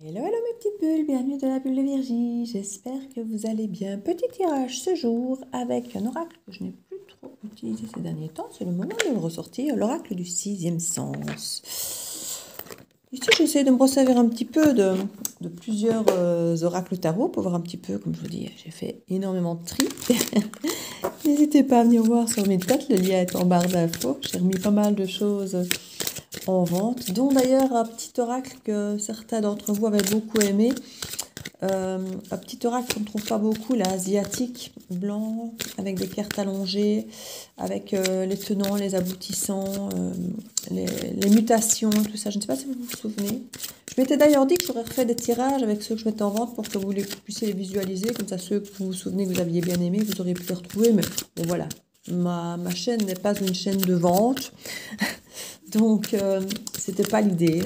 Hello, hello mes petites bulles, bienvenue dans la bulle de Virgie, j'espère que vous allez bien. Petit tirage ce jour avec un oracle que je n'ai plus trop utilisé ces derniers temps, c'est le moment de le ressortir, l'oracle du sixième sens. Ici j'essaie de me resservir un petit peu de plusieurs oracles tarot pour voir un petit peu, comme je vous dis, j'ai fait énormément de tri. N'hésitez pas à venir voir sur mes têtes, le lien est en barre d'infos, j'ai remis pas mal de choses en vente, dont d'ailleurs un petit oracle que certains d'entre vous avaient beaucoup aimé, un petit oracle qu'on ne trouve pas beaucoup, l'asiatique, blanc, avec des cartes allongées, avec les tenants, les aboutissants, les mutations, tout ça, je ne sais pas si vous vous souvenez. Je m'étais d'ailleurs dit que j'aurais refait des tirages avec ceux que je mettais en vente pour que vous puissiez les visualiser, comme ça ceux que vous vous souvenez que vous aviez bien aimé, vous auriez pu les retrouver, mais bon voilà, ma chaîne n'est pas une chaîne de vente. Donc, c'était pas l'idée.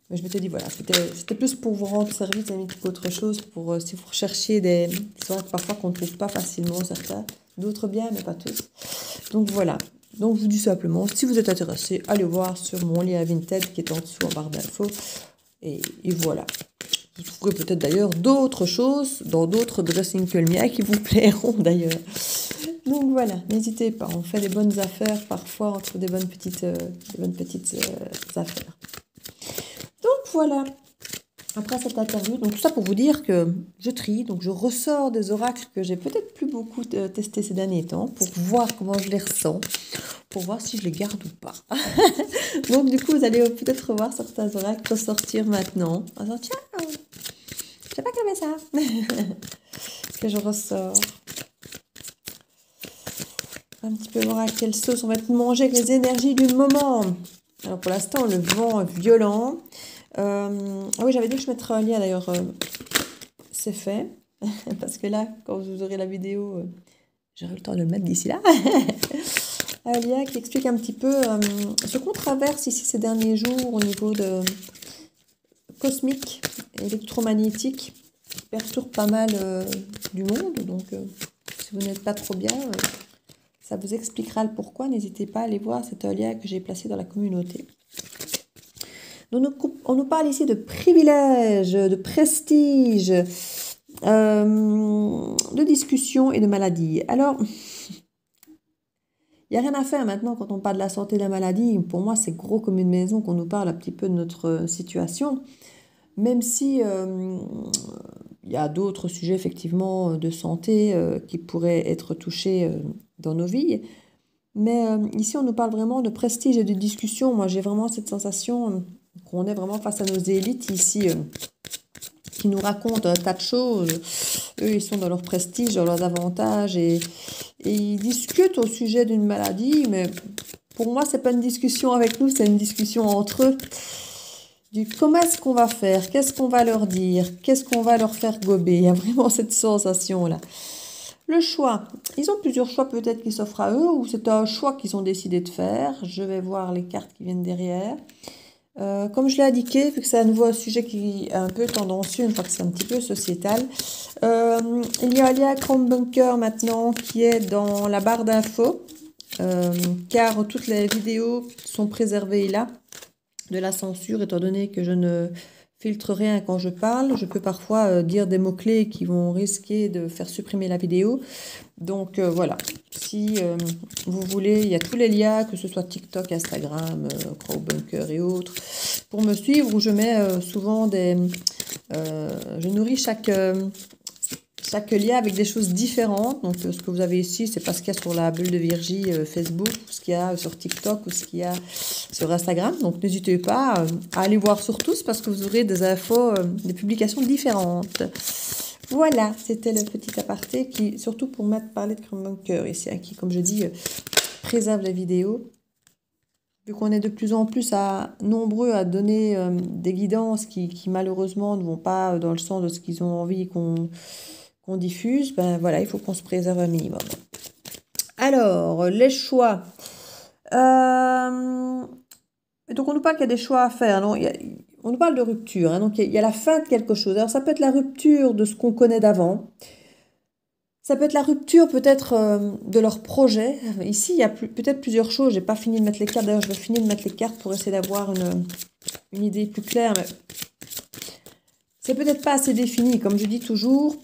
Mais je m'étais dit, voilà, c'était plus pour vous rendre service qu'autre chose, pour si vous recherchiez des oracles parfois qu'on ne trouve pas facilement, certains, d'autres bien, mais pas tous. Donc voilà. Donc je vous dis simplement, si vous êtes intéressé, allez voir sur mon lien Vinted qui est en dessous en barre d'infos. Et voilà. Vous trouverez peut-être d'ailleurs d'autres choses dans d'autres dressings que le mien qui vous plairont d'ailleurs. Donc voilà, n'hésitez pas, on fait des bonnes affaires parfois entre des bonnes petites affaires. Donc voilà, après cette interview, donc tout ça pour vous dire que je trie, donc je ressors des oracles que j'ai peut-être plus beaucoup testés ces derniers temps pour voir comment je les ressens, pour voir si je les garde ou pas. Donc du coup, vous allez peut-être revoir certains oracles ressortir maintenant. En disant, tiens, je sais pas qu'il y avait ça. Que je ressors. Un petit peu voir à quelle sauce on va être mangé avec les énergies du moment. Alors pour l'instant, le vent est violent. Ah oui, j'avais dit que je mettrais un lien d'ailleurs. C'est fait. Parce que là, quand vous aurez la vidéo, j'aurai le temps de le mettre d'ici là. Un lien qui explique un petit peu ce qu'on traverse ici ces derniers jours au niveau de cosmique, électromagnétique, qui perturbe pas mal du monde. Donc, si vous n'êtes pas trop bien... ça vous expliquera le pourquoi. N'hésitez pas à aller voir cet lien que j'ai placé dans la communauté. Donc, on nous parle ici de privilèges, de prestige, de discussion et de maladie. Alors, il n'y a rien à faire maintenant quand on parle de la santé et de la maladie. Pour moi, c'est gros comme une maison qu'on nous parle un petit peu de notre situation. Même si il y a d'autres sujets effectivement de santé qui pourraient être touchés dans nos vies. Mais ici, on nous parle vraiment de prestige et de discussion. Moi, j'ai vraiment cette sensation qu'on est vraiment face à nos élites ici qui nous racontent un tas de choses. Eux, ils sont dans leur prestige, dans leurs avantages et ils discutent au sujet d'une maladie. Mais pour moi, c'est pas une discussion avec nous, c'est une discussion entre eux. Comment est-ce qu'on va faire? Qu'est-ce qu'on va leur dire? Qu'est-ce qu'on va leur faire gober? Il y a vraiment cette sensation-là. Le choix. Ils ont plusieurs choix peut-être qui s'offrent à eux ou c'est un choix qu'ils ont décidé de faire. Je vais voir les cartes qui viennent derrière. Comme je l'ai indiqué, vu que c'est à nouveau un sujet qui est un peu tendancieux, une fois que c'est un petit peu sociétal, il y a un lien Chrome Bunker maintenant qui est dans la barre d'infos, car toutes les vidéos sont préservées là de la censure, étant donné que je ne filtre rien quand je parle. Je peux parfois dire des mots-clés qui vont risquer de faire supprimer la vidéo. Donc voilà, si vous voulez, il y a tous les liens, que ce soit TikTok, Instagram, Crowbunker et autres, pour me suivre, où je mets souvent des... je nourris chaque lien avec des choses différentes. Donc ce que vous avez ici, c'est pas ce qu'il y a sur la bulle de Virgie Facebook, ou ce qu'il y a sur TikTok, ou ce qu'il y a sur Instagram. Donc n'hésitez pas à aller voir sur tous, parce que vous aurez des infos, des publications différentes. Voilà, c'était le petit aparté qui, surtout pour parler de Chrome Bunker ici, hein, qui, comme je dis, préserve les vidéos. Vu qu'on est de plus en plus nombreux à donner des guidances qui malheureusement ne vont pas dans le sens de ce qu'ils ont envie qu'on diffuse, ben voilà, il faut qu'on se préserve un minimum. Alors, les choix. Donc, on nous parle qu'il y a des choix à faire. Non, on nous parle de rupture. Hein, donc, il y a la fin de quelque chose. Alors, ça peut être la rupture de ce qu'on connaît d'avant. Ça peut être la rupture peut-être de leur projet. Ici, il y a peut-être plusieurs choses. Je n'ai pas fini de mettre les cartes. D'ailleurs, je vais finir de mettre les cartes pour essayer d'avoir une idée plus claire. Mais c'est peut-être pas assez défini. Comme je dis toujours,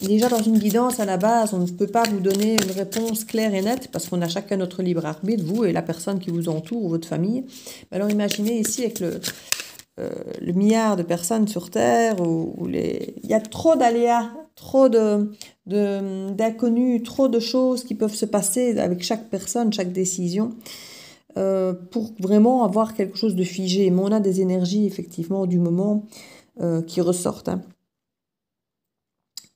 déjà dans une guidance à la base, on ne peut pas vous donner une réponse claire et nette parce qu'on a chacun notre libre arbitre, vous et la personne qui vous entoure ou votre famille. Alors imaginez ici avec le milliard de personnes sur Terre, il y a trop d'aléas, trop d'inconnus, trop de choses qui peuvent se passer avec chaque personne, chaque décision, pour vraiment avoir quelque chose de figé. Mais on a des énergies, effectivement, du moment qui ressortent. Hein.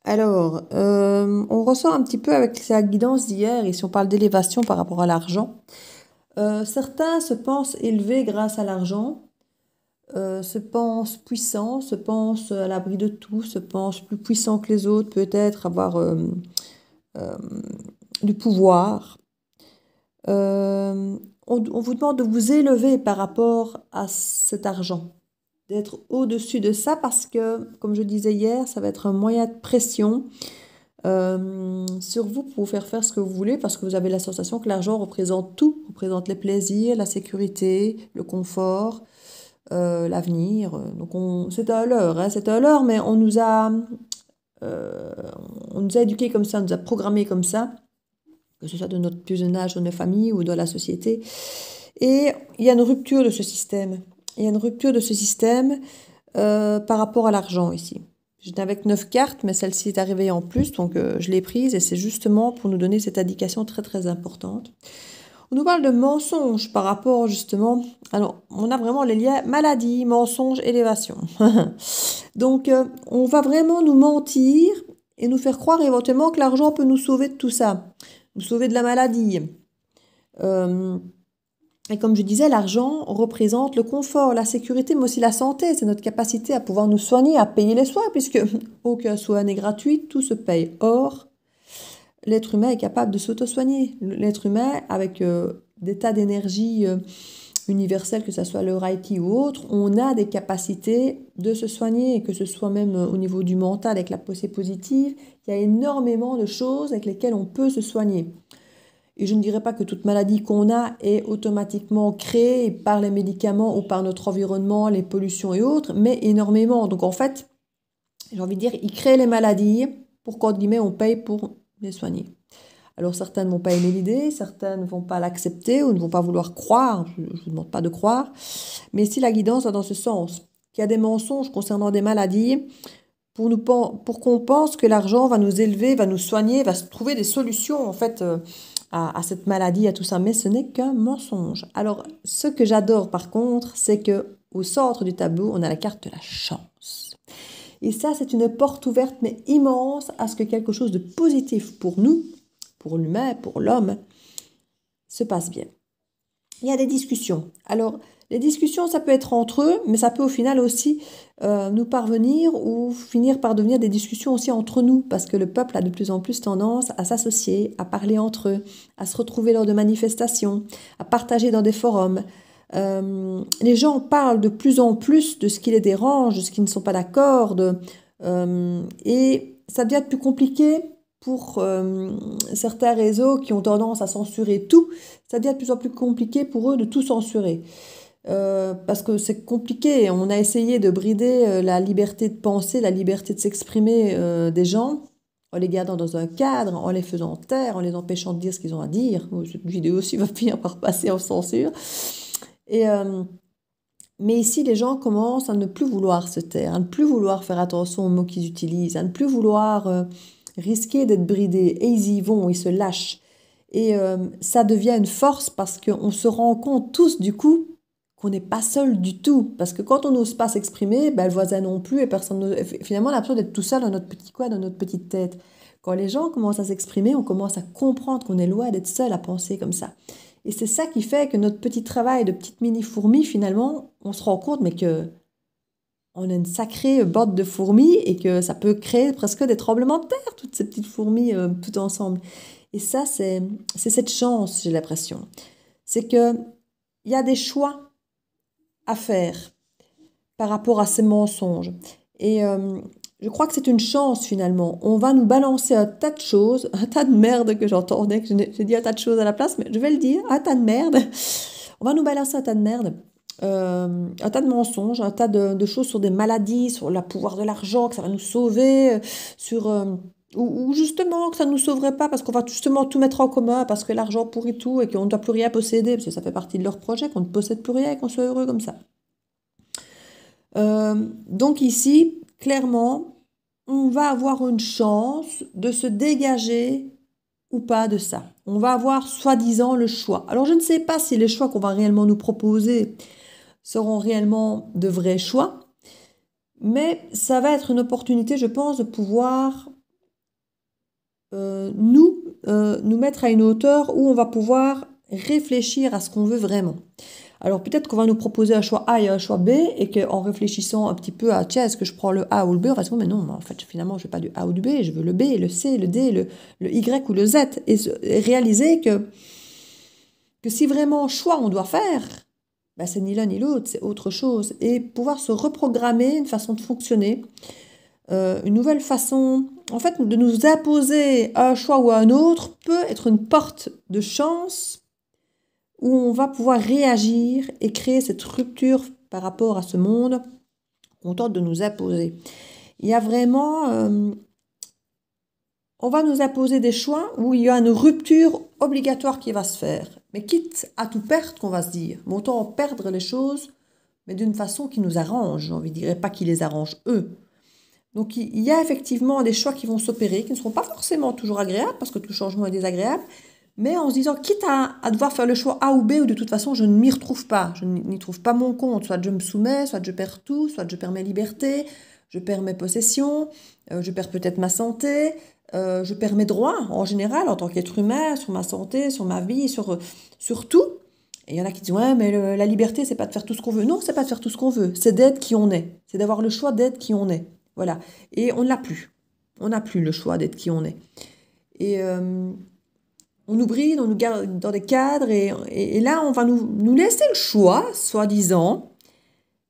Alors, on ressort un petit peu avec sa guidance d'hier, et si on parle d'élévation par rapport à l'argent, certains se pensent élevés grâce à l'argent, se pensent puissants, se pensent à l'abri de tout, se pensent plus puissants que les autres, peut-être avoir du pouvoir. On vous demande de vous élever par rapport à cet argent, d'être au-dessus de ça parce que, comme je disais hier, ça va être un moyen de pression sur vous pour vous faire ce que vous voulez parce que vous avez la sensation que l'argent représente tout, représente les plaisirs, la sécurité, le confort, l'avenir. Donc c'est un leurre, hein, c'est un leurre, mais on nous a éduqués comme ça, on nous a programmés comme ça, que ce soit de notre plus jeune âge, dans nos familles ou dans la société. Et il y a une rupture de ce système. Il y a une rupture de ce système par rapport à l'argent ici. J'étais avec 9 cartes, mais celle-ci est arrivée en plus, donc je l'ai prise et c'est justement pour nous donner cette indication très très importante. On nous parle de mensonges par rapport justement... Alors, on a vraiment les liens maladie, mensonges, élévation. Donc, on va vraiment nous mentir et nous faire croire éventuellement que l'argent peut nous sauver de tout ça, nous sauver de la maladie. Et comme je disais, l'argent représente le confort, la sécurité, mais aussi la santé. C'est notre capacité à pouvoir nous soigner, à payer les soins, puisque aucun soin n'est gratuit, tout se paye. Or, l'être humain est capable de s'auto-soigner. L'être humain, avec des tas d'énergie universelle, que ce soit le Reiki ou autre, on a des capacités de se soigner, que ce soit même au niveau du mental avec la pensée positive. Il y a énormément de choses avec lesquelles on peut se soigner. Et je ne dirais pas que toute maladie qu'on a est automatiquement créée par les médicaments ou par notre environnement, les pollutions et autres, mais énormément. Donc en fait, j'ai envie de dire, ils créent les maladies pour qu'en guillemets on paye pour les soigner. Alors certains ne vont pas aimer l'idée, certains ne vont pas l'accepter ou ne vont pas vouloir croire, je ne vous demande pas de croire, mais si la guidance va dans ce sens, qu'il y a des mensonges concernant des maladies, pour qu'on pense que l'argent va nous élever, va nous soigner, va se trouver des solutions en fait à cette maladie, à tout ça, mais ce n'est qu'un mensonge. Alors ce que j'adore par contre, c'est que au centre du tableau, on a la carte de la chance. Et ça, c'est une porte ouverte, mais immense, à ce que quelque chose de positif pour nous, pour l'humain, pour l'homme, se passe bien. Il y a des discussions. Alors, les discussions, ça peut être entre eux, mais ça peut au final aussi nous parvenir ou finir par devenir des discussions aussi entre nous, parce que le peuple a de plus en plus tendance à s'associer, à parler entre eux, à se retrouver lors de manifestations, à partager dans des forums. Les gens parlent de plus en plus de ce qui les dérange, de ce qui ne sont pas d'accord, et ça devient plus compliqué pour certains réseaux qui ont tendance à censurer tout. Ça devient de plus en plus compliqué pour eux de tout censurer. Parce que c'est compliqué. On a essayé de brider la liberté de penser, la liberté de s'exprimer des gens, en les gardant dans un cadre, en les faisant taire, en les empêchant de dire ce qu'ils ont à dire. Cette vidéo aussi va finir par passer en censure. Mais ici, les gens commencent à ne plus vouloir se taire, à ne plus vouloir faire attention aux mots qu'ils utilisent, à ne plus vouloir risquer d'être bridés. Et ils y vont, ils se lâchent. Et ça devient une force parce qu'on se rend compte tous, du coup, qu'on n'est pas seul du tout. Parce que quand on n'ose pas s'exprimer, le voisin non plus, et personne finalement, on a l'impression d'être tout seul dans notre petit coin, dans notre petite tête. Quand les gens commencent à s'exprimer, on commence à comprendre qu'on est loin d'être seul à penser comme ça. Et c'est ça qui fait que notre petit travail de petite mini-fourmi, finalement, on se rend compte, mais que on a une sacrée bande de fourmis et que ça peut créer presque des tremblements de terre, toutes ces petites fourmis toutes ensemble. Et ça, c'est cette chance, j'ai l'impression. C'est qu'il y a des choix à faire par rapport à ces mensonges. Et je crois que c'est une chance finalement. On va nous balancer un tas de choses, un tas de merde que j'entendais, que j'ai dit un tas de choses à la place, mais je vais le dire, un tas de merde. On va nous balancer un tas de merde un tas de mensonges, un tas de choses sur des maladies, sur le pouvoir de l'argent, que ça va nous sauver, sur, ou justement que ça ne nous sauverait pas parce qu'on va justement tout mettre en commun, parce que l'argent pourrit tout et qu'on ne doit plus rien posséder, parce que ça fait partie de leur projet, qu'on ne possède plus rien et qu'on soit heureux comme ça. Donc ici, clairement, on va avoir une chance de se dégager ou pas de ça. On va avoir soi-disant le choix. Alors je ne sais pas si les choix qu'on va réellement nous proposer seront réellement de vrais choix, mais ça va être une opportunité, je pense, de pouvoir nous mettre à une hauteur où on va pouvoir réfléchir à ce qu'on veut vraiment. Alors peut-être qu'on va nous proposer un choix A et un choix B, et qu'en réfléchissant un petit peu à tiens, est-ce que je prends le A ou le B, on va se dire mais non, en fait finalement je veux pas du A ou du B, je veux le B, le C, le D, le Y ou le Z, et réaliser que si vraiment choix on doit faire, ben, c'est ni l'un ni l'autre, c'est autre chose, et pouvoir se reprogrammer une façon de fonctionner, une nouvelle façon, en fait de nous imposer un choix ou un autre peut être une porte de chance où on va pouvoir réagir et créer cette rupture par rapport à ce monde qu'on tente de nous imposer. Il y a vraiment... on va nous imposer des choix où il y a une rupture obligatoire qui va se faire. Mais quitte à tout perdre, qu'on va se dire. Mais autant perdre les choses, mais d'une façon qui nous arrange, j'ai envie de dire, et pas qui les arrange eux. Donc il y a effectivement des choix qui vont s'opérer, qui ne seront pas forcément toujours agréables, parce que tout changement est désagréable, mais en se disant, quitte à devoir faire le choix A ou B, ou de toute façon je ne m'y retrouve pas, je n'y trouve pas mon compte, soit je me soumets, soit je perds tout, soit je perds mes libertés, je perds mes possessions, je perds peut-être ma santé, je perds mes droits en général en tant qu'être humain, sur ma santé, sur ma vie, sur tout. Et il y en a qui disent, ouais, mais la liberté, c'est pas de faire tout ce qu'on veut. Non, c'est pas de faire tout ce qu'on veut, c'est d'être qui on est, c'est d'avoir le choix d'être qui on est. Voilà. Et on ne l'a plus. On n'a plus le choix d'être qui on est. Et on nous bride, on nous garde dans des cadres, et là, on va nous laisser le choix, soi-disant,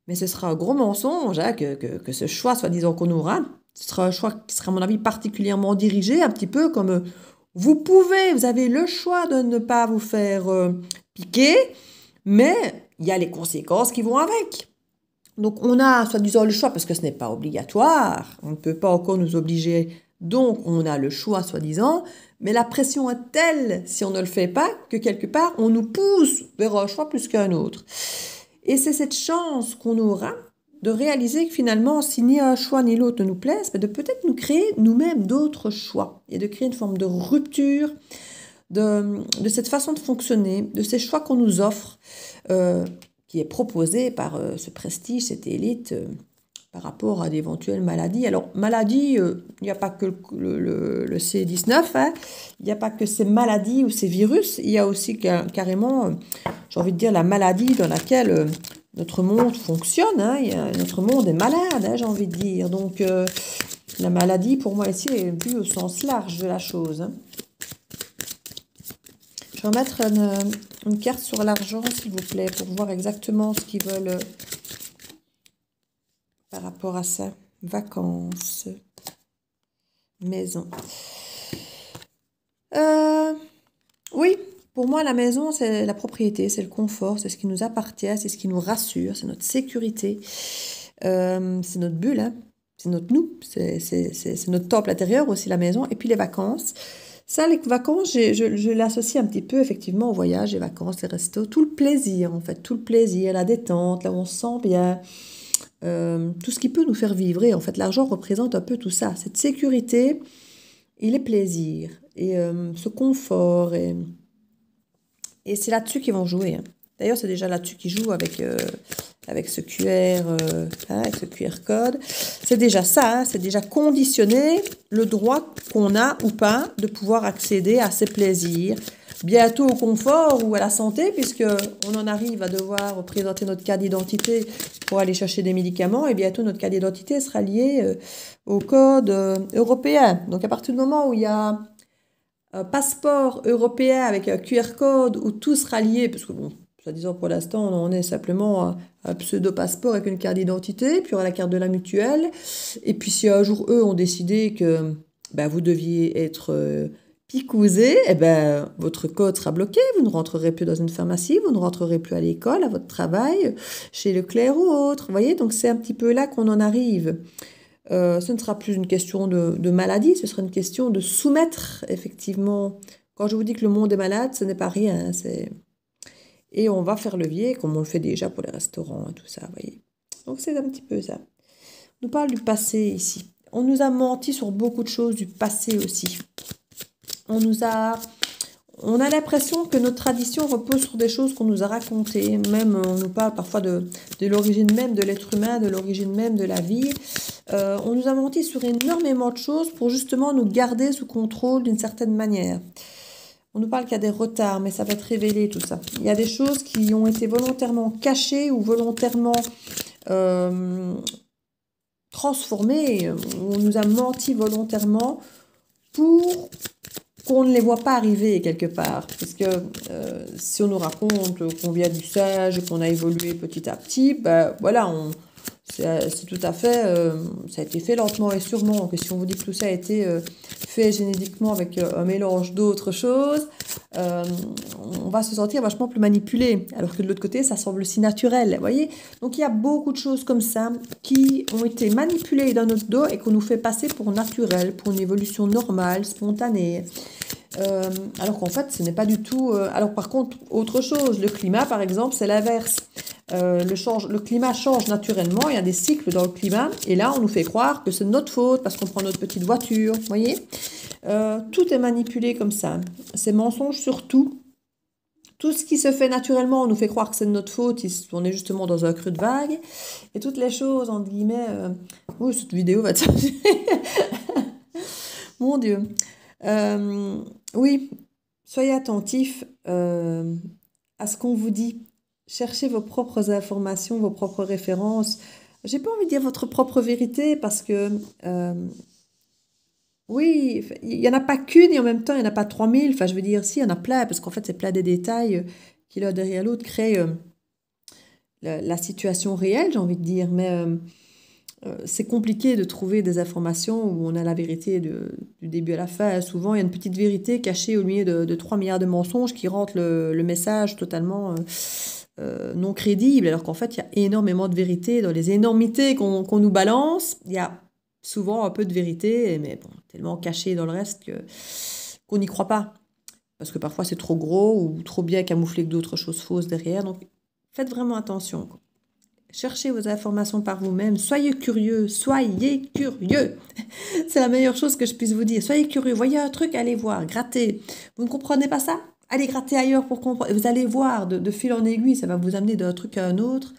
mais ce sera un gros mensonge hein, que ce choix, soi-disant, qu'on aura. Ce sera un choix qui sera, à mon avis, particulièrement dirigé, un petit peu comme vous avez le choix de ne pas vous faire piquer, mais il y a les conséquences qui vont avec. Donc on a soi-disant le choix parce que ce n'est pas obligatoire, on ne peut pas encore nous obliger, donc on a le choix soi-disant, mais la pression est telle si on ne le fait pas que quelque part on nous pousse vers un choix plus qu'un autre. Et c'est cette chance qu'on aura de réaliser que finalement si ni un choix ni l'autre ne nous plaisent, de peut-être nous créer nous-mêmes d'autres choix et de créer une forme de rupture de cette façon de fonctionner, de ces choix qu'on nous offre, qui est proposé par ce prestige, cette élite, par rapport à d'éventuelles maladies. Alors, maladies, il n'y a pas que le C19, hein, il n'y a pas que ces maladies ou ces virus, il y a aussi carrément, j'ai envie de dire, la maladie dans laquelle notre monde fonctionne, hein, notre monde est malade, hein, j'ai envie de dire. Donc, la maladie, pour moi, ici, est vue au sens large de la chose. Hein. Je vais remettre une carte sur l'argent, s'il vous plaît, pour voir exactement ce qu'ils veulent par rapport à ça. Vacances, maison. Oui, pour moi, la maison, c'est la propriété, c'est le confort, c'est ce qui nous appartient, c'est ce qui nous rassure, c'est notre sécurité, c'est notre bulle, hein, c'est notre nous, c'est notre temple intérieur aussi, la maison, et puis les vacances. Ça, les vacances, je l'associe un petit peu effectivement au voyage, les vacances, les restos, tout le plaisir en fait, tout le plaisir, la détente, là où on se sent bien, tout ce qui peut nous faire vivre. Et en fait, l'argent représente un peu tout ça, cette sécurité et les plaisirs, et ce confort, et c'est là-dessus qu'ils vont jouer. Hein. D'ailleurs, c'est déjà là-dessus qu'ils jouent avec ce QR, avec ce QR code. C'est déjà ça, hein, c'est déjà conditionner le droit qu'on a ou pas de pouvoir accéder à ces plaisirs, bientôt au confort ou à la santé, puisqu'on en arrive à devoir présenter notre carte d'identité pour aller chercher des médicaments, et bientôt notre carte d'identité sera liée au code européen. Donc à partir du moment où il y a un passeport européen avec un QR code où tout sera lié, parce que bon, soi-disant pour l'instant on en est simplement un pseudo-passeport avec une carte d'identité, puis il y aura la carte de la mutuelle, et puis si un jour eux ont décidé que vous deviez être picousé, eh ben, votre code sera bloqué, vous ne rentrerez plus dans une pharmacie, vous ne rentrerez plus à l'école, à votre travail, chez Leclerc ou autre. Vous voyez, donc c'est un petit peu là qu'on en arrive. Ce ne sera plus une question de maladie, ce sera une question de soumettre, effectivement. Quand je vous dis que le monde est malade, ce n'est pas rien. Et on va faire levier, comme on le fait déjà pour les restaurants et tout ça, vous voyez. Donc c'est un petit peu ça. On nous parle du passé ici. On nous a menti sur beaucoup de choses du passé aussi. On a l'impression que notre tradition repose sur des choses qu'on nous a racontées. Même, on nous parle parfois de l'origine même de l'être humain, de l'origine même de la vie. On nous a menti sur énormément de choses pour justement nous garder sous contrôle d'une certaine manière. On nous parle qu'il y a des retards, mais ça va être révélé tout ça. Il y a des choses qui ont été volontairement cachées ou volontairement transformées. On nous a menti volontairement pour qu'on ne les voit pas arriver quelque part. Parce que si on nous raconte qu'on vient du sage et qu'on a évolué petit à petit, ben voilà, c'est tout à fait, ça a été fait lentement et sûrement. Que si on vous dit que tout ça a été fait génétiquement avec un mélange d'autres choses, on va se sentir vachement plus manipulé. Alors que de l'autre côté, ça semble si naturel. Vous voyez? Donc il y a beaucoup de choses comme ça qui ont été manipulées dans notre dos et qu'on nous fait passer pour naturel, pour une évolution normale, spontanée. Alors qu'en fait, ce n'est pas du tout... Alors par contre, autre chose, le climat, par exemple, c'est l'inverse. Le climat change naturellement, il y a des cycles dans le climat, et là, on nous fait croire que c'est notre faute parce qu'on prend notre petite voiture, vous voyez. Tout est manipulé comme ça. C'est mensonge sur tout. Tout ce qui se fait naturellement, on nous fait croire que c'est de notre faute, on est justement dans un creux de vague. Et toutes les choses, entre guillemets... Oh, cette vidéo va être... Mon Dieu. Oui, soyez attentifs à ce qu'on vous dit. Cherchez vos propres informations, vos propres références. J'ai pas envie de dire votre propre vérité parce que, oui, il n'y en a pas qu'une et en même temps, il n'y en a pas 3000. Enfin, je veux dire, si, il y en a plein parce qu'en fait, c'est plein des détails qui, l'un derrière l'autre, créent la situation réelle, j'ai envie de dire. Mais c'est compliqué de trouver des informations où on a la vérité du début à la fin. Souvent, il y a une petite vérité cachée au milieu de 3 milliards de mensonges qui rendent le message totalement non crédible, alors qu'en fait, il y a énormément de vérité dans les énormités qu'on nous balance. Il y a souvent un peu de vérité, mais bon, tellement caché dans le reste qu'on n'y croit pas. Parce que parfois, c'est trop gros ou trop bien camouflé que d'autres choses fausses derrière. Donc, faites vraiment attention, quoi. Cherchez vos informations par vous-même. Soyez curieux. Soyez curieux. C'est la meilleure chose que je puisse vous dire. Soyez curieux. Voyez un truc, allez voir. Grattez. Vous ne comprenez pas ça? Allez gratter ailleurs pour comprendre. Vous allez voir de fil en aiguille. Ça va vous amener d'un truc à un autre.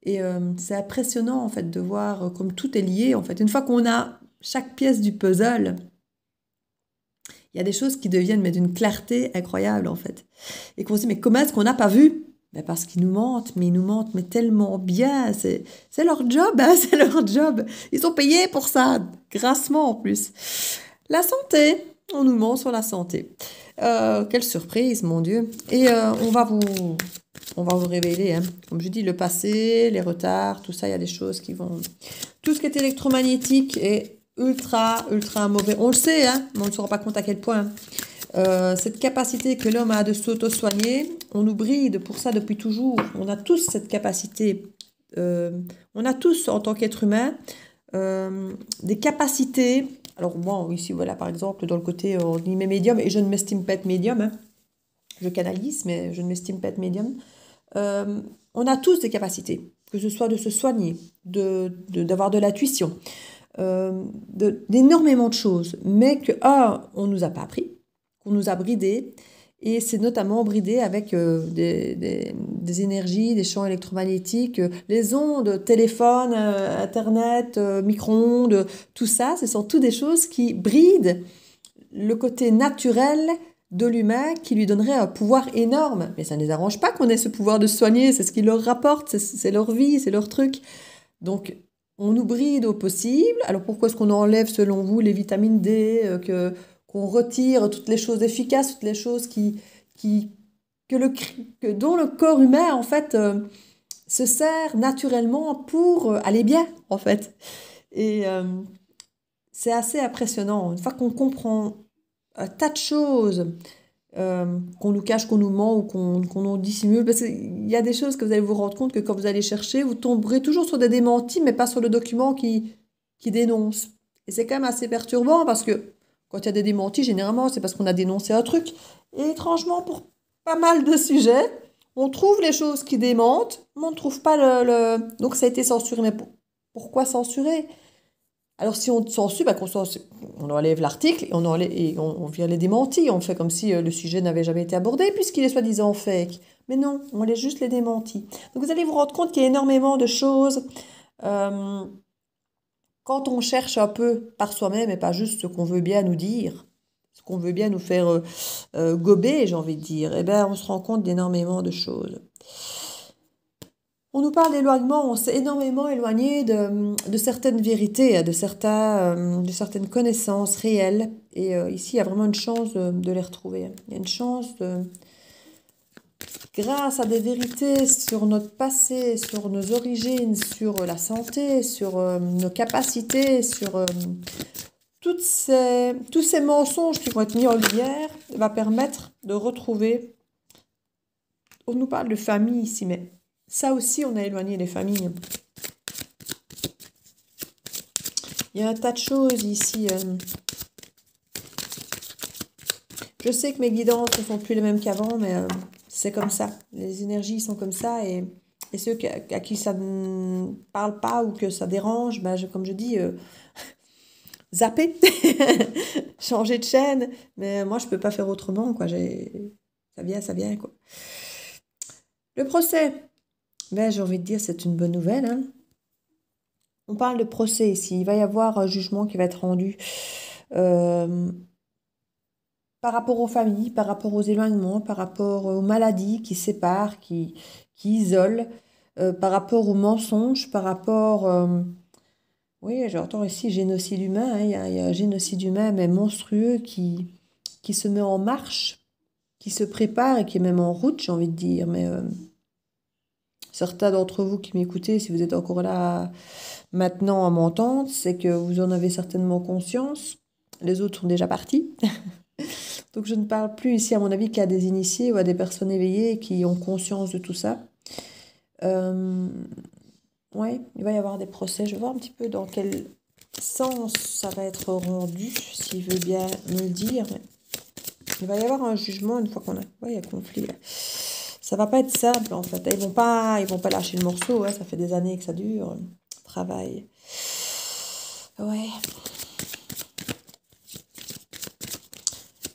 Et c'est impressionnant, en fait, de voir comme tout est lié. En fait, une fois qu'on a chaque pièce du puzzle, il y a des choses qui deviennent mais d'une clarté incroyable, en fait. Et qu'on se dit, mais comment est-ce qu'on n'a pas vu? Ben parce qu'ils nous mentent, mais ils nous mentent mais tellement bien. C'est leur job, hein, c'est leur job. Ils sont payés pour ça, grassement en plus. La santé, on nous ment sur la santé. Quelle surprise, mon Dieu. Et on va vous révéler, hein. Comme je dis, le passé, les retards, tout ça, il y a des choses qui vont... Tout ce qui est électromagnétique est ultra, ultra mauvais. On le sait, hein, mais on ne se rend pas compte à quel point. Cette capacité que l'homme a de s'auto-soigner, on nous bride pour ça depuis toujours. On a tous cette capacité. On a tous, en tant qu'être humain, des capacités. Alors bon, ici, voilà, par exemple, dans le côté, on dit médium, et je ne m'estime pas être médium, hein. Je canalise, mais je ne m'estime pas être médium. On a tous des capacités, que ce soit de se soigner, d'avoir de l'intuition, d'énormément de choses, mais que, on ne nous a pas appris, qu'on nous a bridés, et c'est notamment bridé avec des énergies, des champs électromagnétiques, les ondes, téléphone, internet, micro-ondes, tout ça, ce sont toutes des choses qui brident le côté naturel de l'humain qui lui donnerait un pouvoir énorme. Mais ça ne les arrange pas qu'on ait ce pouvoir de se soigner, c'est ce qui leur rapporte, c'est leur vie, c'est leur truc. Donc, on nous bride au possible. Alors, pourquoi est-ce qu'on enlève, selon vous, les vitamines D, qu'on retire toutes les choses efficaces, toutes les choses dont le corps humain, en fait, se sert naturellement pour aller bien, en fait. Et c'est assez impressionnant. Une fois qu'on comprend un tas de choses qu'on nous cache, qu'on nous ment ou qu'on nous dissimule. Parce qu'il y a des choses que vous allez vous rendre compte que quand vous allez chercher, vous tomberez toujours sur des démentis, mais pas sur le document qui dénonce. Et c'est quand même assez perturbant parce que quand il y a des démentis, généralement, c'est parce qu'on a dénoncé un truc. Et étrangement, pour pas mal de sujets, on trouve les choses qui démentent, mais on ne trouve pas Donc ça a été censuré. Mais pourquoi censurer? Alors si on censure, bah, on enlève l'article et on vire les démentis. On fait comme si le sujet n'avait jamais été abordé puisqu'il est soi-disant fake. Mais non, on laisse juste les démentis. Donc vous allez vous rendre compte qu'il y a énormément de choses euh, quand on cherche un peu par soi-même et pas juste ce qu'on veut bien nous dire, ce qu'on veut bien nous faire gober, j'ai envie de dire, eh ben, on se rend compte d'énormément de choses. On nous parle d'éloignement, on s'est énormément éloigné de certaines vérités, de certaines connaissances réelles. Et ici, il y a vraiment une chance de les retrouver. Il y a une chance grâce à des vérités sur notre passé, sur nos origines, sur la santé, sur nos capacités, sur tous ces mensonges qui vont être mis en lumière, va permettre de retrouver. On nous parle de famille ici, mais ça aussi, on a éloigné les familles. Il y a un tas de choses ici. Je sais que mes guidances ne sont plus les mêmes qu'avant, mais c'est comme ça. Les énergies sont comme ça et ceux à qui ça ne parle pas ou que ça dérange, ben, comme je dis, zapper, changer de chaîne. Mais moi, je ne peux pas faire autrement, quoi. Ça vient, quoi. Le procès, ben, j'ai envie de dire, c'est une bonne nouvelle, hein. On parle de procès ici. Il va y avoir un jugement qui va être rendu euh, par rapport aux familles, par rapport aux éloignements, par rapport aux maladies qui séparent, qui isolent, par rapport aux mensonges, par rapport... oui, j'entends ici génocide humain, hein. Il y a un génocide humain, mais monstrueux, qui se met en marche, qui se prépare et qui est même en route, j'ai envie de dire. Mais certains d'entre vous qui m'écoutez, si vous êtes encore là maintenant à m'entendre, c'est que vous en avez certainement conscience. Les autres sont déjà partis. Donc je ne parle plus ici, à mon avis, qu'à des initiés ou à des personnes éveillées qui ont conscience de tout ça. Ouais, il va y avoir des procès. Je vais voir un petit peu dans quel sens ça va être rendu, s'il veut bien me le dire. Mais il va y avoir un jugement une fois qu'on a... Ouais, il y a conflit là. Ça va pas être simple en fait. Ils vont pas lâcher le morceau, hein. Ça fait des années que ça dure. Travail. Ouais.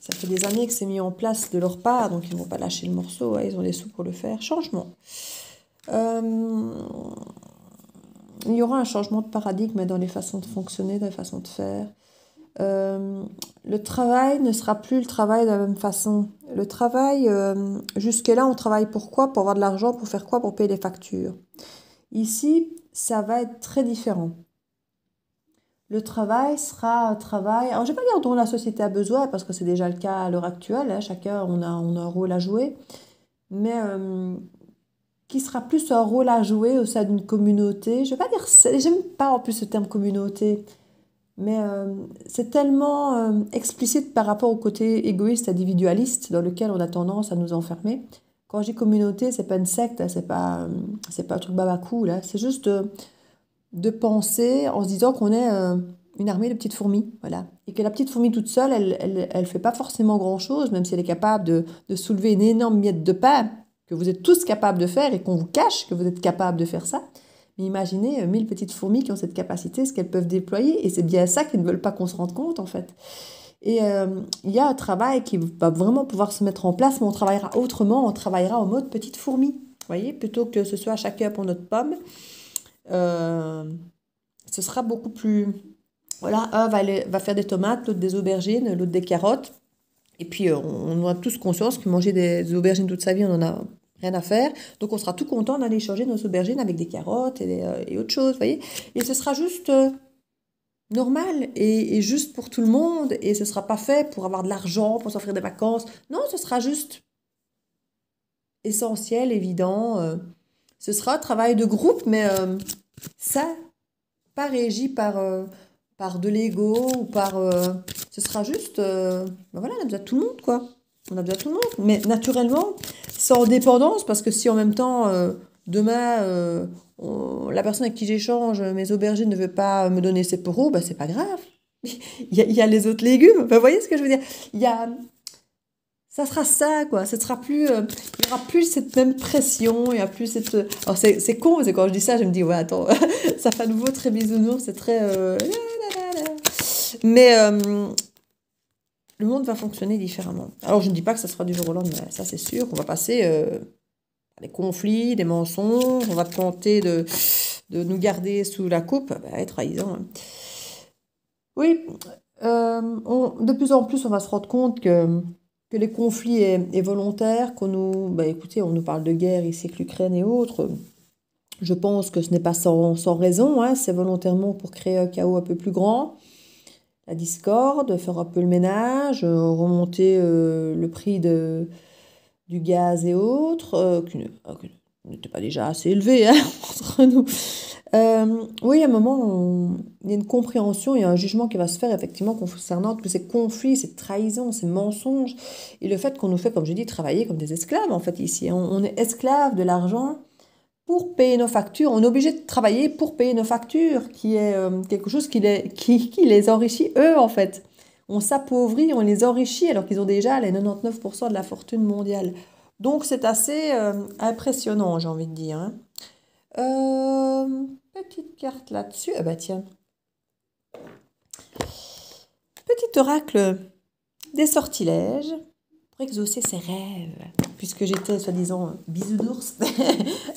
Ça fait des années que c'est mis en place de leur part, donc ils vont pas lâcher le morceau, ouais. Ils ont les sous pour le faire. Changement. Il y aura un changement de paradigme dans les façons de fonctionner, dans les façons de faire. Le travail ne sera plus le travail de la même façon. Le travail, jusque-là, on travaille pour quoi? Pour avoir de l'argent, pour faire quoi? Pour payer les factures. Ici, ça va être très différent. Le travail sera un travail, alors je ne vais pas dire dont la société a besoin, parce que c'est déjà le cas à l'heure actuelle, hein. Chacun, on a un rôle à jouer, mais qui sera plus un rôle à jouer au sein d'une communauté. Je ne vais pas dire, j'aime pas en plus ce terme communauté, mais c'est tellement explicite par rapport au côté égoïste, individualiste, dans lequel on a tendance à nous enfermer. Quand je dis communauté, c'est pas une secte, hein, c'est pas un truc babacou, là. C'est juste de penser en se disant qu'on est une armée de petites fourmis, voilà. Et que la petite fourmi toute seule, elle fait pas forcément grand-chose, même si elle est capable de soulever une énorme miette de pain, que vous êtes tous capables de faire et qu'on vous cache que vous êtes capable de faire ça. Mais imaginez 1000 petites fourmis qui ont cette capacité, ce qu'elles peuvent déployer, et c'est bien ça qu'ils ne veulent pas qu'on se rende compte, en fait. Et il y a un travail qui va vraiment pouvoir se mettre en place, mais on travaillera autrement, on travaillera en mode petite fourmi, vous voyez, plutôt que ce soit chacun pour notre pomme. Euh, Ce sera beaucoup plus... Voilà, un va faire des tomates, l'autre des aubergines, l'autre des carottes. Et puis, on a tous conscience que manger des aubergines toute sa vie, on n'en a rien à faire. Donc, on sera tout content d'aller changer nos aubergines avec des carottes et autre chose, vous voyez. Et ce sera juste normal et juste pour tout le monde. Et ce ne sera pas fait pour avoir de l'argent, pour s'offrir des vacances. Non, ce sera juste essentiel, évident. Ce sera un travail de groupe, mais ça, pas régi par de l'ego ou par... ce sera juste... ben voilà, on a besoin de tout le monde, quoi. On a besoin de tout le monde. Mais naturellement, sans dépendance, parce que si en même temps, demain, la personne avec qui j'échange, mes aubergines, ne veut pas me donner ses poros, ben c'est pas grave. Il y a les autres légumes. Enfin, vous voyez ce que je veux dire? Il y a... Ça sera ça, quoi. Ce sera plus, il n'y aura plus cette même pression, il n'y a plus cette... Alors, c'est con, parce que quand je dis ça, je me dis, ouais, attends, ça fait à nouveau très bisounours, c'est très... Mais le monde va fonctionner différemment. Alors, je ne dis pas que ça sera du jour au lendemain, ça c'est sûr. On va passer à des conflits, des mensonges, on va tenter de nous garder sous la coupe, bah, trahison. Hein. Oui, de plus en plus, on va se rendre compte que les conflits est volontaires, qu'on nous, bah, écoutez, on nous parle de guerre ici avec l'Ukraine et autres. Je pense que ce n'est pas sans raison, hein, c'est volontairement pour créer un chaos un peu plus grand, la discorde, faire un peu le ménage, remonter le prix du gaz et autres, qui n'était pas déjà assez élevé hein, entre nous. Oui, à un moment, il y a une compréhension, il y a un jugement qui va se faire effectivement concernant tous ces conflits, ces trahisons, ces mensonges, et le fait qu'on nous fait, comme je dis, travailler comme des esclaves, en fait, ici. On est esclaves de l'argent pour payer nos factures. On est obligé de travailler pour payer nos factures, qui est quelque chose qui les enrichit, eux, en fait. On s'appauvrit, on les enrichit, alors qu'ils ont déjà les 99% de la fortune mondiale. Donc, c'est assez impressionnant, j'ai envie de dire. Hein. Petite carte là-dessus. Ah bah tiens. Petit oracle des sortilèges pour exaucer ses rêves. Puisque j'étais, soi-disant, bisounours,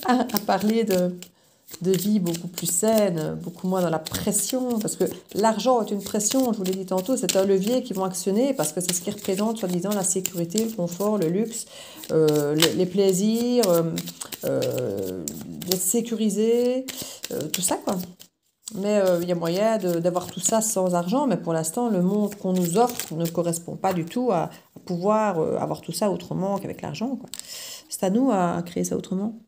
à parler de vie beaucoup plus saine, beaucoup moins dans la pression. Parce que l'argent est une pression, je vous l'ai dit tantôt, c'est un levier qu'ils vont actionner parce que c'est ce qui représente, soi-disant, la sécurité, le confort, le luxe, les plaisirs, d'être sécurisé, tout ça, quoi. Mais il y a moyen d'avoir tout ça sans argent, mais pour l'instant, le monde qu'on nous offre ne correspond pas du tout à pouvoir avoir tout ça autrement qu'avec l'argent, quoi. C'est à nous à créer ça autrement.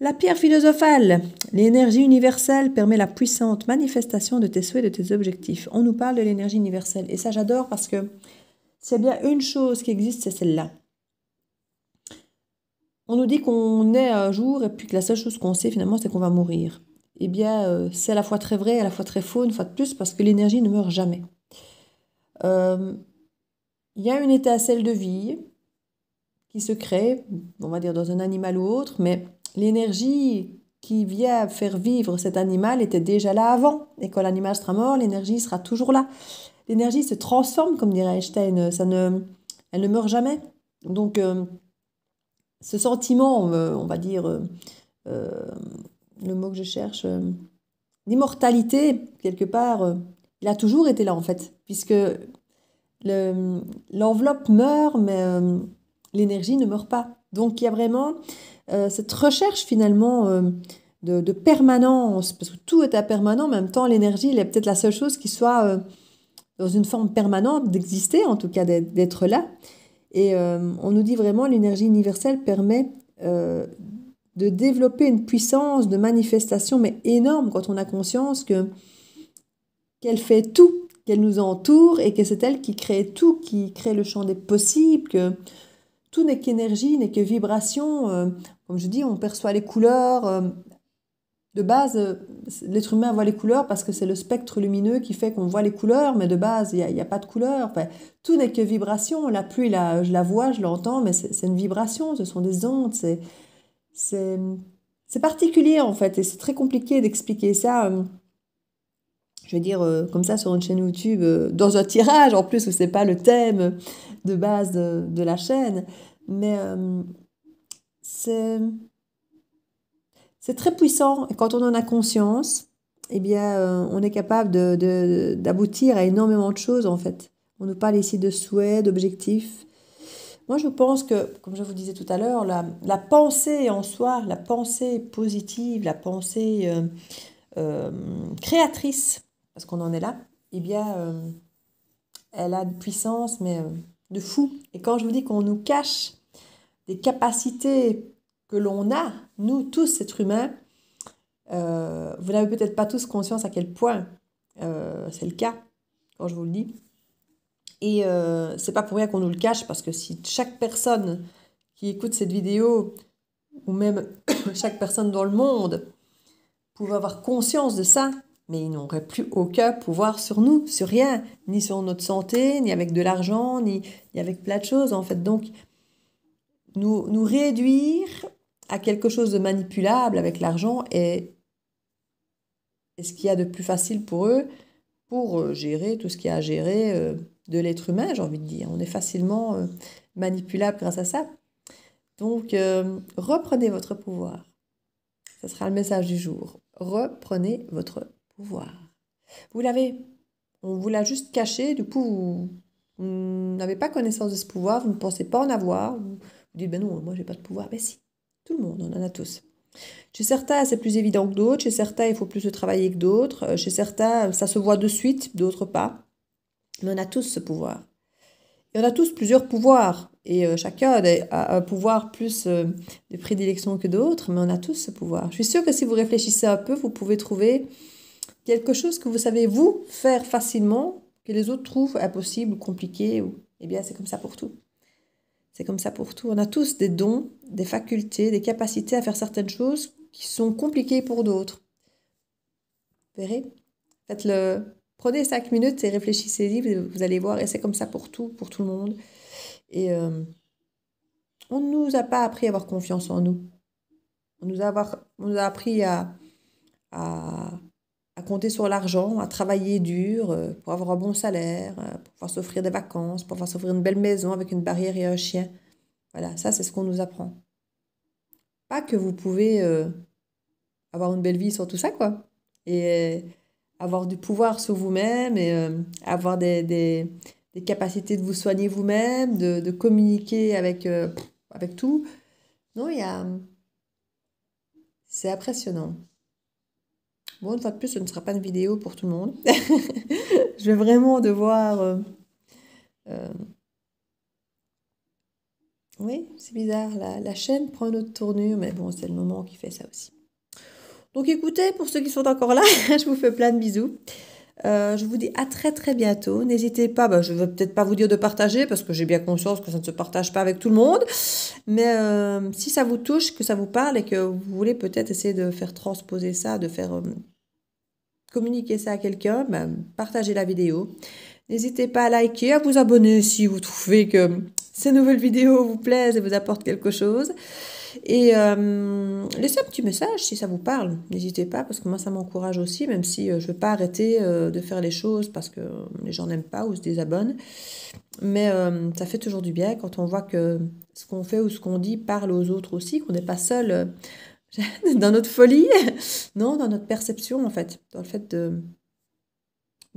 La pierre philosophale, l'énergie universelle permet la puissante manifestation de tes souhaits et de tes objectifs. On nous parle de l'énergie universelle et ça j'adore parce que s'il y a bien une chose qui existe, c'est celle-là. On nous dit qu'on est un jour et puis que la seule chose qu'on sait finalement, c'est qu'on va mourir. Eh bien, c'est à la fois très vrai et à la fois très faux, une fois de plus, parce que l'énergie ne meurt jamais. Il y a une étincelle de vie qui se crée, on va dire dans un animal ou autre, mais l'énergie qui vient faire vivre cet animal était déjà là avant. Et quand l'animal sera mort, l'énergie sera toujours là. L'énergie se transforme, comme dirait Einstein, elle ne meurt jamais. Donc, ce sentiment, on va dire, le mot que je cherche, l'immortalité, quelque part, il a toujours été là, en fait, puisque l'enveloppe meurt, mais l'énergie ne meurt pas. Donc, il y a vraiment cette recherche, finalement, de permanence, parce que tout est impermanent, en même temps, l'énergie, elle est peut-être la seule chose qui soit dans une forme permanente, d'exister, en tout cas d'être là. Et on nous dit vraiment l'énergie universelle permet de développer une puissance de manifestation, mais énorme quand on a conscience qu'elle fait tout, qu'elle nous entoure et que c'est elle qui crée tout, qui crée le champ des possibles, que tout n'est qu'énergie, n'est que vibration. Comme je dis, on perçoit les couleurs. De base, l'être humain voit les couleurs parce que c'est le spectre lumineux qui fait qu'on voit les couleurs, mais de base, il n'y a pas de couleurs. Enfin, tout n'est que vibration. La pluie, je la vois, je l'entends, mais c'est une vibration, ce sont des ondes. C'est particulier, en fait, et c'est très compliqué d'expliquer ça, je veux dire, comme ça, sur une chaîne YouTube, dans un tirage, en plus, où c'est pas le thème de base de la chaîne. Mais c'est très puissant et quand on en a conscience, eh bien, on est capable d'aboutir à énormément de choses en fait. On nous parle ici de souhaits, d'objectifs. Moi, je pense que, comme je vous disais tout à l'heure, la pensée en soi, la pensée positive, la pensée créatrice, parce qu'on en est là, eh bien, elle a une puissance, mais de fou. Et quand je vous dis qu'on nous cache des capacités que l'on a, nous tous, êtres humains, vous n'avez peut-être pas tous conscience à quel point C'est le cas, quand je vous le dis. Et c'est pas pour rien qu'on nous le cache, parce que si chaque personne qui écoute cette vidéo, ou même chaque personne dans le monde, pouvait avoir conscience de ça, mais ils n'auraient plus aucun pouvoir sur nous, sur rien, ni sur notre santé, ni avec de l'argent, ni avec plein de choses, en fait. Donc, nous réduire à quelque chose de manipulable avec l'argent est ce qu'il y a de plus facile pour eux, pour gérer tout ce qu'il y a à gérer de l'être humain, j'ai envie de dire. On est facilement manipulable grâce à ça. Donc, reprenez votre pouvoir. Ce sera le message du jour. Reprenez votre pouvoir. Vous l'avez. On vous l'a juste caché. Du coup, vous n'avez pas connaissance de ce pouvoir. Vous ne pensez pas en avoir. Vous dites, ben non, moi, j'ai pas de pouvoir. Ben si, tout le monde, on en a tous. Chez certains, c'est plus évident que d'autres. Chez certains, il faut plus de travailler que d'autres. Chez certains, ça se voit de suite, d'autres pas. Mais on a tous ce pouvoir. Et on a tous plusieurs pouvoirs. Et chacun a un pouvoir plus de prédilection que d'autres, mais on a tous ce pouvoir. Je suis sûre que si vous réfléchissez un peu, vous pouvez trouver quelque chose que vous savez, vous, faire facilement, que les autres trouvent impossible ou compliqué. Eh bien, c'est comme ça pour tout. C'est comme ça pour tout. On a tous des dons, des facultés, des capacités à faire certaines choses qui sont compliquées pour d'autres. Vous verrez? Faites-le. Prenez 5 minutes et réfléchissez-y, vous allez voir, et c'est comme ça pour tout le monde. Et on ne nous a pas appris à avoir confiance en nous. On nous a appris à compter sur l'argent, à travailler dur pour avoir un bon salaire, pour pouvoir s'offrir des vacances, pour pouvoir s'offrir une belle maison avec une barrière et un chien. Voilà, ça c'est ce qu'on nous apprend. Pas que vous pouvez avoir une belle vie sans tout ça, quoi. Et avoir du pouvoir sur vous-même et avoir des capacités de vous soigner vous-même, de communiquer avec tout. Non, c'est impressionnant. Bon, une fois de plus, ce ne sera pas une vidéo pour tout le monde. Je vais vraiment devoir... Oui, c'est bizarre, la chaîne prend une autre tournure, mais bon, c'est le moment qui fait ça aussi. Donc écoutez, pour ceux qui sont encore là, je vous fais plein de bisous. Je vous dis à très très bientôt. N'hésitez pas, je ne vais peut-être pas vous dire de partager parce que j'ai bien conscience que ça ne se partage pas avec tout le monde. Mais si ça vous touche, que ça vous parle et que vous voulez peut-être essayer de faire transposer ça, de faire communiquer ça à quelqu'un, partagez la vidéo. N'hésitez pas à liker, à vous abonner si vous trouvez que ces nouvelles vidéos vous plaisent et vous apportent quelque chose. Et laissez un petit message si ça vous parle. N'hésitez pas, parce que moi, ça m'encourage aussi, même si je ne vais pas arrêter de faire les choses parce que les gens n'aiment pas ou se désabonnent. Mais ça fait toujours du bien quand on voit que ce qu'on fait ou ce qu'on dit parle aux autres aussi, qu'on n'est pas seul dans notre folie, non, dans notre perception, en fait. Dans le fait de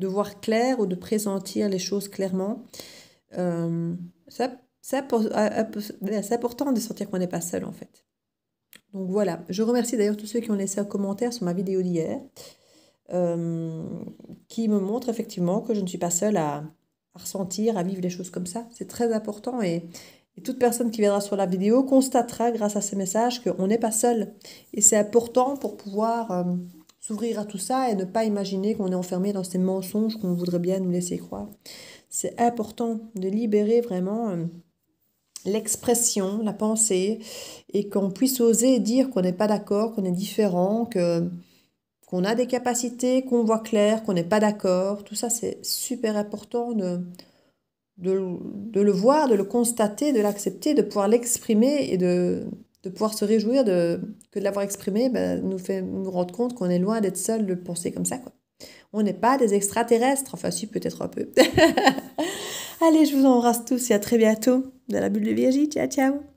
voir clair ou de pressentir les choses clairement. C'est important de sentir qu'on n'est pas seul, en fait. Donc voilà, je remercie d'ailleurs tous ceux qui ont laissé un commentaire sur ma vidéo d'hier, qui me montre effectivement que je ne suis pas seule à ressentir, à vivre les choses comme ça. C'est très important et toute personne qui viendra sur la vidéo constatera grâce à ces messages qu'on n'est pas seul. Et c'est important pour pouvoir s'ouvrir à tout ça et ne pas imaginer qu'on est enfermé dans ces mensonges qu'on voudrait bien nous laisser croire. C'est important de libérer vraiment l'expression, la pensée, et qu'on puisse oser dire qu'on n'est pas d'accord, qu'on est différent, qu'on a des capacités, qu'on voit clair, qu'on n'est pas d'accord. Tout ça, c'est super important de le voir, de le constater, de l'accepter, de pouvoir l'exprimer et de pouvoir se réjouir que de l'avoir exprimé nous rendre compte qu'on est loin d'être seul de penser comme ça, quoi. On n'est pas des extraterrestres, enfin si, peut-être un peu. Allez, je vous embrasse tous et à très bientôt dans la bulle de Virginie. Ciao, ciao.